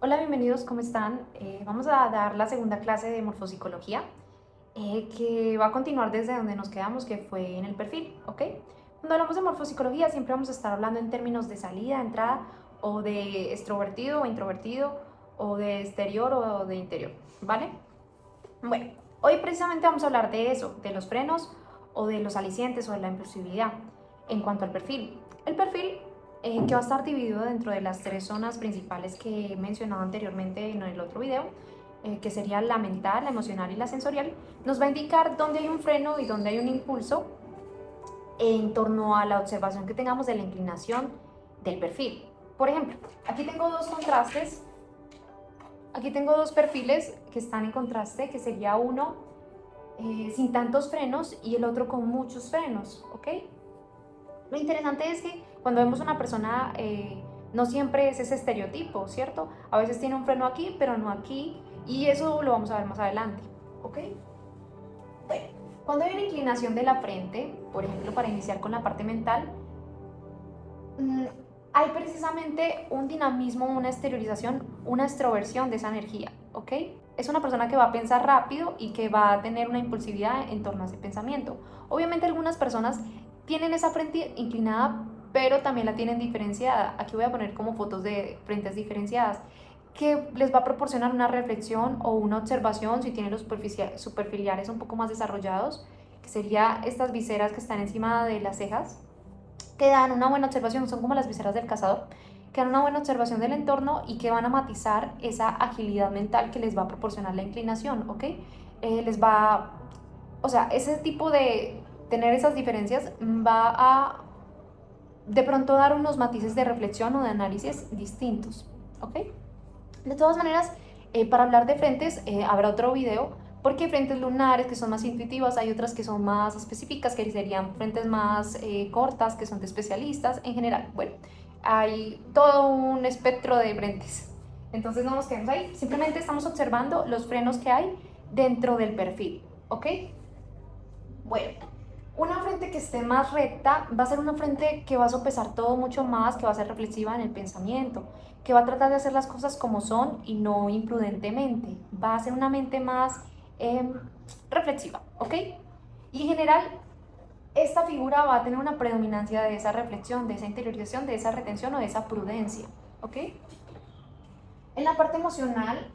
Hola, bienvenidos, ¿cómo están? Vamos a dar la segunda clase de morfopsicología, que va a continuar desde donde nos quedamos, que fue en el perfil, ¿ok? Cuando hablamos de morfopsicología siempre vamos a estar hablando en términos de salida, entrada, o de extrovertido o introvertido, o de exterior o de interior, ¿vale? Bueno, hoy precisamente vamos a hablar de eso, de los frenos o de los alicientes o de la impulsividad en cuanto al perfil. El perfil que va a estar dividido dentro de las tres zonas principales que he mencionado anteriormente en el otro video, que sería la mental, la emocional y la sensorial, nos va a indicar dónde hay un freno y dónde hay un impulso en torno a la observación que tengamos de la inclinación del perfil. Por ejemplo, aquí tengo dos contrastes. Aquí tengo dos perfiles que están en contraste, que sería uno sin tantos frenos y el otro con muchos frenos, ¿ok? Lo interesante es que cuando vemos una persona, no siempre es ese estereotipo, ¿cierto? A veces tiene un freno aquí, pero no aquí, y eso lo vamos a ver más adelante, ¿ok? Bueno, cuando hay una inclinación de la frente, por ejemplo, para iniciar con la parte mental, hay precisamente un dinamismo, una exteriorización, una extroversión de esa energía, ¿ok? Es una persona que va a pensar rápido y que va a tener una impulsividad en torno a ese pensamiento. Obviamente algunas personas tienen esa frente inclinada, pero también la tienen diferenciada. Aquí voy a poner como fotos de frentes diferenciadas, que les va a proporcionar una reflexión o una observación si tienen los superciliares un poco más desarrollados, que sería estas viseras que están encima de las cejas, que dan una buena observación, son como las viseras del cazador, que dan una buena observación del entorno y que van a matizar esa agilidad mental que les va a proporcionar la inclinación, ¿ok? Les va, o sea, ese tipo de tener esas diferencias va a de pronto dar unos matices de reflexión o de análisis distintos, ¿ok? De todas maneras, para hablar de frentes, habrá otro video, porque hay frentes lunares que son más intuitivas, hay otras que son más específicas, que serían frentes más cortas, que son de especialistas en general. Bueno, hay todo un espectro de frentes. Entonces no nos quedemos ahí, simplemente estamos observando los frenos que hay dentro del perfil, ¿ok? Bueno, una frente que esté más recta va a ser una frente que va a sopesar todo mucho más, que va a ser reflexiva en el pensamiento, que va a tratar de hacer las cosas como son y no imprudentemente. Va a ser una mente más reflexiva, ¿ok? Y en general, esta figura va a tener una predominancia de esa reflexión, de esa interiorización, de esa retención o de esa prudencia, ¿ok? En la parte emocional,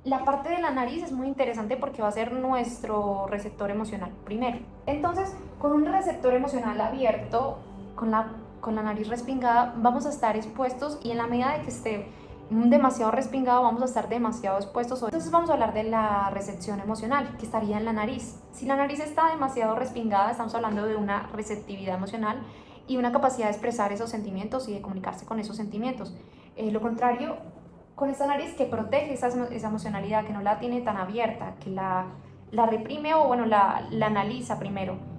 la parte de la nariz es muy interesante porque va a ser nuestro receptor emocional primero. Entonces, con un receptor emocional abierto, con la nariz respingada, vamos a estar expuestos, y en la medida de que esté demasiado respingado, vamos a estar demasiado expuestos. Entonces vamos a hablar de la recepción emocional, que estaría en la nariz. Si la nariz está demasiado respingada, estamos hablando de una receptividad emocional y una capacidad de expresar esos sentimientos y de comunicarse con esos sentimientos. Lo contrario, con esta nariz que protege esa emocionalidad, que no la tiene tan abierta, que la reprime o bueno, la analiza primero.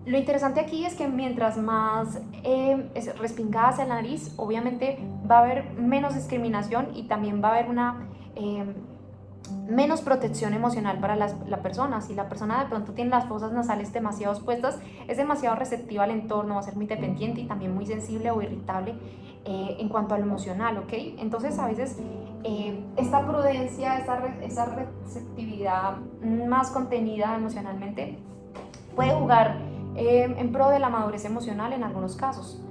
Lo interesante aquí es que mientras más es respingada hacia la nariz, obviamente va a haber menos discriminación y también va a haber una menos protección emocional para la persona. Si la persona de pronto tiene las fosas nasales demasiado expuestas, es demasiado receptiva al entorno, va a ser muy dependiente y también muy sensible o irritable en cuanto a lo emocional, ¿ok? Entonces a veces esta prudencia, esa receptividad más contenida emocionalmente puede jugar en pro de la madurez emocional en algunos casos.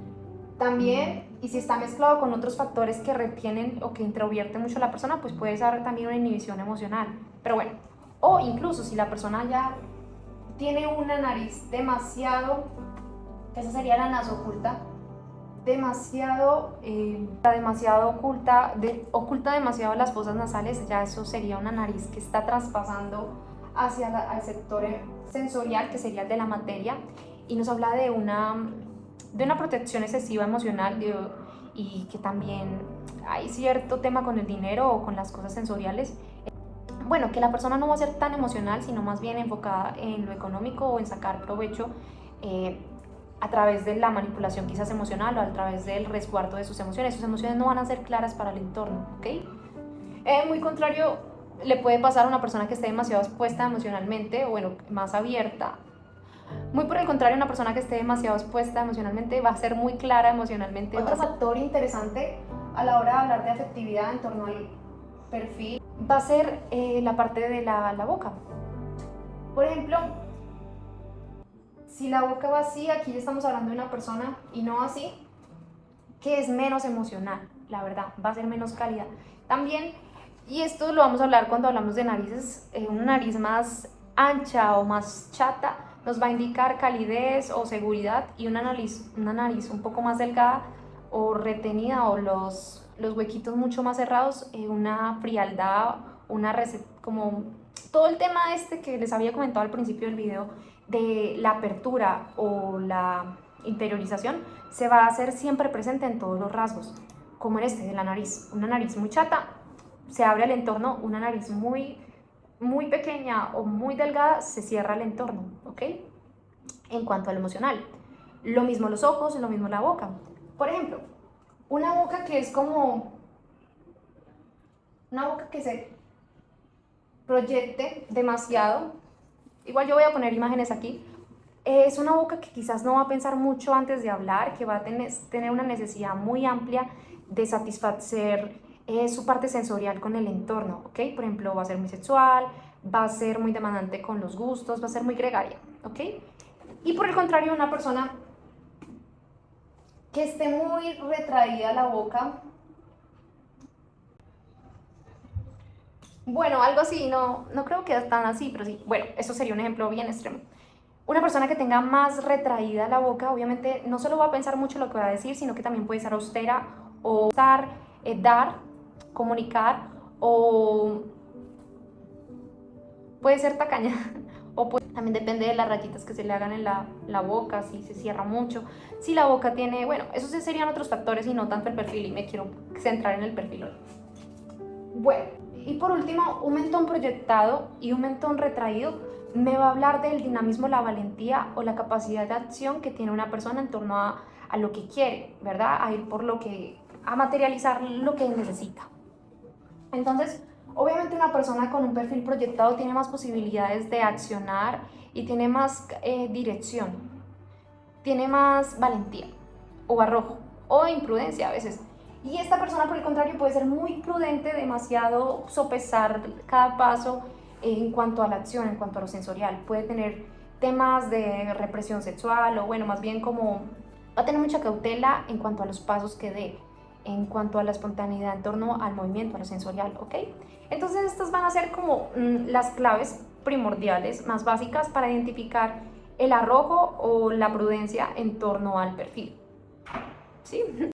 También, y si está mezclado con otros factores que retienen o que introvierten mucho a la persona, pues puede ser también una inhibición emocional. Pero bueno, o incluso si la persona ya tiene una nariz demasiado, que esa sería la nasoculta, demasiado oculta, oculta demasiado las fosas nasales, ya eso sería una nariz que está traspasando hacia al sector sensorial, que sería el de la materia, y nos habla de una protección excesiva emocional y que también hay cierto tema con el dinero o con las cosas sensoriales. Bueno, que la persona no va a ser tan emocional, sino más bien enfocada en lo económico o en sacar provecho a través de la manipulación quizás emocional o a través del resguardo de sus emociones. Sus emociones no van a ser claras para el entorno, ¿ok? Muy contrario le puede pasar a una persona que esté demasiado expuesta emocionalmente o bueno, más abierta. Muy por el contrario, una persona que esté demasiado expuesta emocionalmente va a ser muy clara emocionalmente. Otro factor interesante a la hora de hablar de afectividad en torno perfil va a ser la parte de la boca. Por ejemplo, si la boca va así, aquí ya estamos hablando de una persona y no así, que es menos emocional, la verdad, va a ser menos cálida. También, y esto lo vamos a hablar cuando hablamos de narices, una nariz más ancha o más chata nos va a indicar calidez o seguridad, y una nariz un poco más delgada o retenida, o los huequitos mucho más cerrados, una frialdad, como todo el tema este que les había comentado al principio del video, de la apertura o la interiorización, se va a hacer siempre presente en todos los rasgos, como en este de la nariz. Una nariz muy chata, se abre el entorno; una nariz muy pequeña o muy delgada, se cierra el entorno, ¿ok? En cuanto al emocional, lo mismo los ojos, lo mismo la boca. Por ejemplo, una boca que es como una boca que se proyecte demasiado, igual yo voy a poner imágenes aquí, es una boca que quizás no va a pensar mucho antes de hablar, que va a tener una necesidad muy amplia de satisfacer su parte sensorial con el entorno, ¿ok? Por ejemplo, va a ser muy sexual, va a ser muy demandante con los gustos, va a ser muy gregaria, ¿ok? Y por el contrario, una persona que esté muy retraída la boca, bueno, algo así, no creo que tan así, pero sí, bueno, eso sería un ejemplo bien extremo. Una persona que tenga más retraída la boca, obviamente no solo va a pensar mucho lo que va a decir, sino que también puede ser austera o dar, comunicar, o puede ser tacaña, o también depende de las rayitas que se le hagan en la boca, si se cierra mucho, si la boca tiene, bueno, esos serían otros factores y no tanto el perfil, y me quiero centrar en el perfil hoy. Bueno, y por último, un mentón proyectado y un mentón retraído me va a hablar del dinamismo, la valentía o la capacidad de acción que tiene una persona en torno a lo que quiere, ¿verdad? A ir por a materializar lo que necesita. Entonces, obviamente una persona con un perfil proyectado tiene más posibilidades de accionar y tiene más dirección, tiene más valentía o arrojo o imprudencia a veces. Y esta persona, por el contrario, puede ser muy prudente, demasiado sopesar cada paso en cuanto a la acción, en cuanto a lo sensorial. Puede tener temas de represión sexual, o bueno, más bien como va a tener mucha cautela en cuanto a los pasos que dé, en cuanto a la espontaneidad en torno al movimiento, a lo sensorial, ¿ok? Entonces estas van a ser como las claves primordiales más básicas para identificar el arrojo o la prudencia en torno al perfil, ¿sí?